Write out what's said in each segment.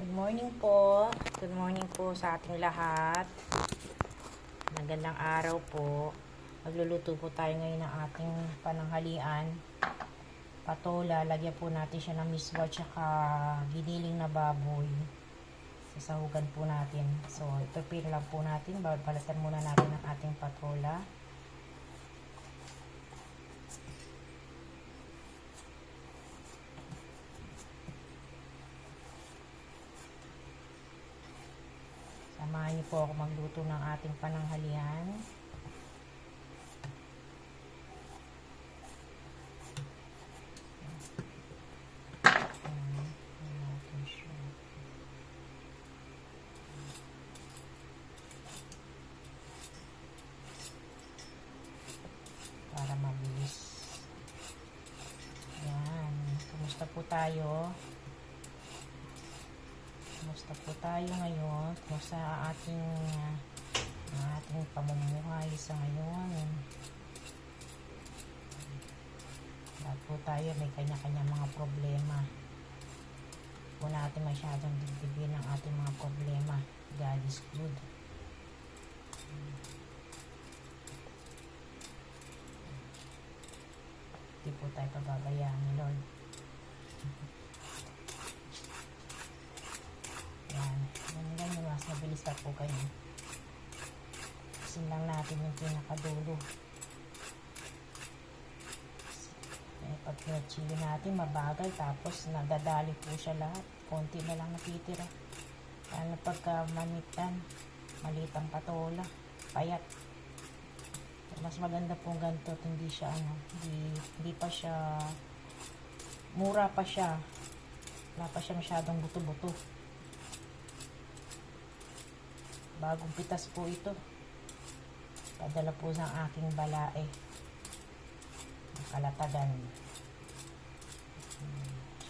Good morning po. Good morning po sa ating lahat. Magandang araw po. Magluluto po tayo ngayon ng ating pananghalian. Patola, lagyan po natin siya ng miswa tsaka giniling na baboy. Sasahugan po natin. So, prepare lang po natin. Balatan muna natin ang ating patola. Samahan niyo po ako magluto ng ating pananghalian. Para mabilis. Yan. Kumusta po tayo? Kumusta po tayo ngayon? Kumusta ang ating pamumuhay sa ngayon? Lahat po tayo may kanya-kanya mga problema. Po natin masyadong dibdibin ang ating mga problema. God is good. Hindi po tayo pababayaan ni Lord. Yan. Ganyan, mas mabilis pa po kayo. Isin lang natin yung pinakadulo. Pag chili natin, mabagal. Tapos, nadadali po siya lahat. Konti na lang nakitira. Lalo pagka manitan, maliit ang patola. Payat. Mas maganda po ganito. Hindi siya, hindi pa siya, mura pa siya. Wala pa siya masyadong buto-buto. Bagong pitas po ito. Padala po sa aking balae. Kalatagan.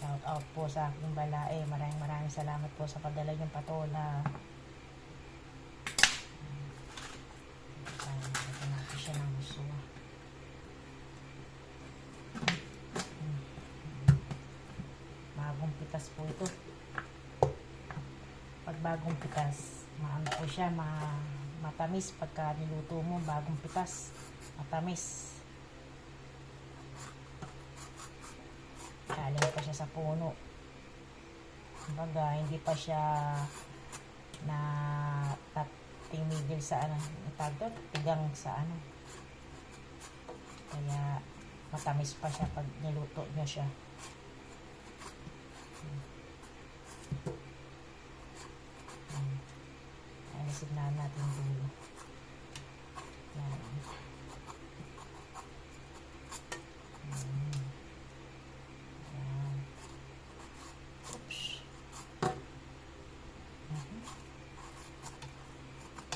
Shout out po sa aking balae. Maraming salamat po sa padala niyong patola. Lagyan natin siya ng muswa. Bagong pitas po ito. Pag bagong pitas, maano po siya, matamis. Pagka niluto mo, bagong pitas, matamis. Galing pa siya sa puno. Kumbaga, hindi pa siya na tingmigil sa tigang sa Kaya, matamis pa siya pag niluto niya siya. Signahan natin dulo. Yan. Yan. Oops.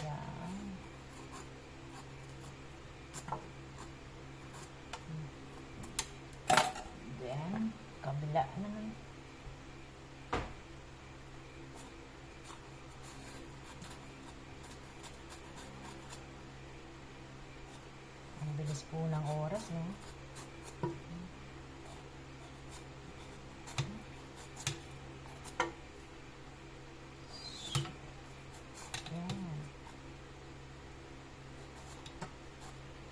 Yan. Then, kabila naman. Bilis po ng oras, no? Yan.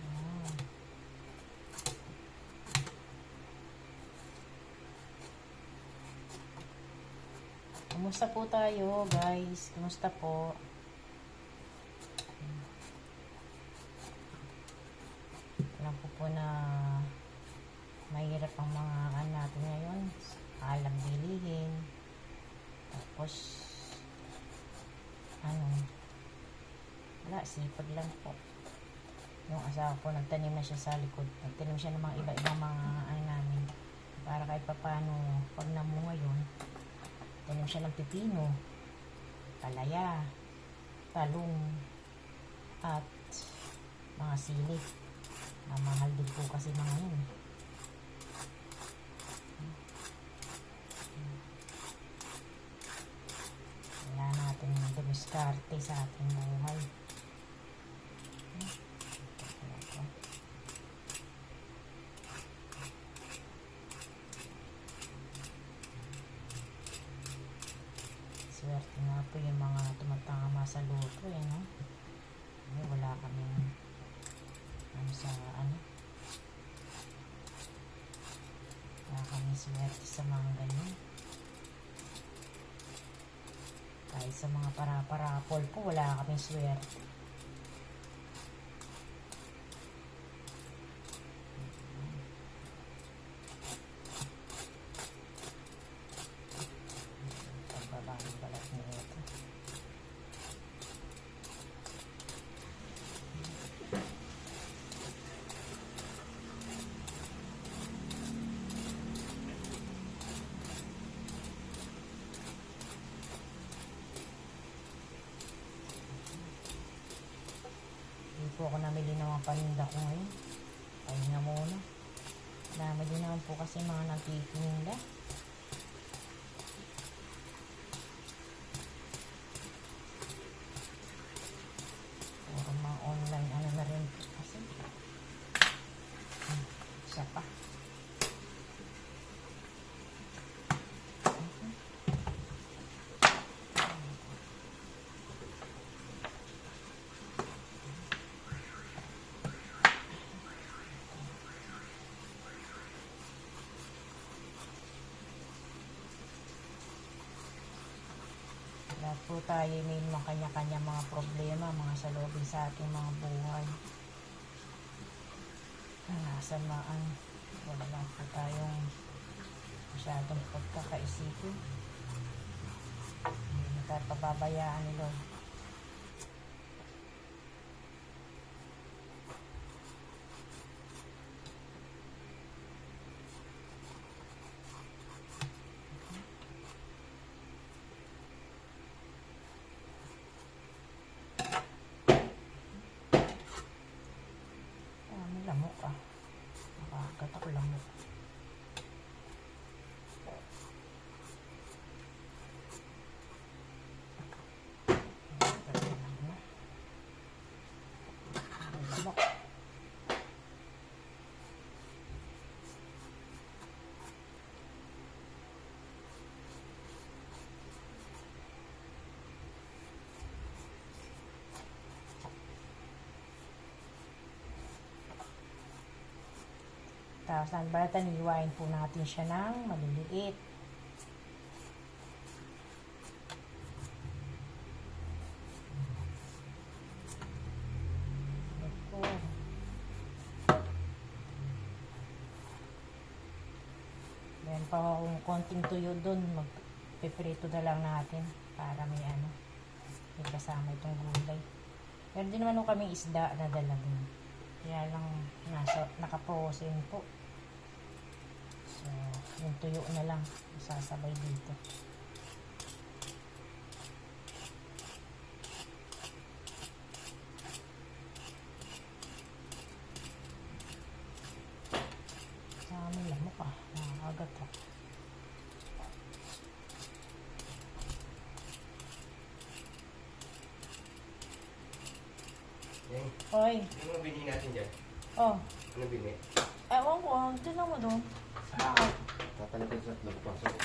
Yan. Kumusta po tayo, guys? Kumusta po? Alam po na mahirap ang mga natin ngayon. Alam bilihin. Tapos wala, sipag lang po. Yung asawa ko, nagtanim na siya sa likod. Nagtanim siya ng mga iba-ibang mga namin. Para kahit papano, pag namunga yun, tanim siya ng pipino, palaya, talong, at mga sili. Mahal din po kasi mga yun. Kaya natin dumiskarte sa ating buhay. Swerte nga po yung mga tumatama sa loto eh, no? Wala kaming sa wala kaming swerte sa mga ganyan. Kahit sa mga para-parapol po, wala kaming swerte. Pagbabang balat niya ito. Hindi po ako namili ng mga paninda ko ngayon. Pahinga muna. Dami din naman po kasi mga nagtitinda. Puro mga online na rin kasi. Isa pa. Lahat po tayo may mga kanya-kanya mga problema, mga salubin sa ating mga buhay. Nasamaan. Wala lang po tayong masyadong pagkakaisipin. Hindi na tayo pababayaan ni Lord. Lamok ah. Nakakagat ako lamok. Lamok. Tapos ang balatan, iwain po natin siya ng maliliit. Ito. Meron pa akong konting tuyo dun. Magpiprito na lang natin para may may kasama itong gulay. Meron din naman kaming isda na dala dun. Kaya lang naka-frozen po. So, yung tuyo na lang sasabay dito. Sa amin lamok ah. Nakakagat ah. Hoy. Ano binili natin dyan? Oh. Ano binili? Ewan ko. Tinan mo doon. Bakit? Tatalagay sa nagpasok.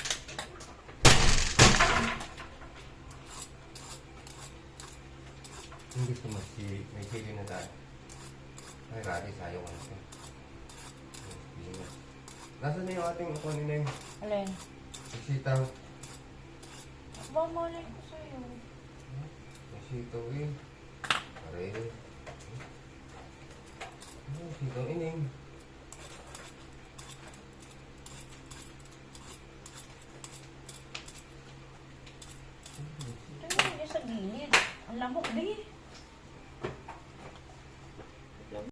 Hindi ko may sili na tayo. Ay, rari sayo ka natin. Nasaan na yung ating kunin na yung Alin? sitaw? Ba, malay ko sa'yo. May sitaw eh. Pare. Sitaw ining. Ito yung sa gilid. Ang lamok, di.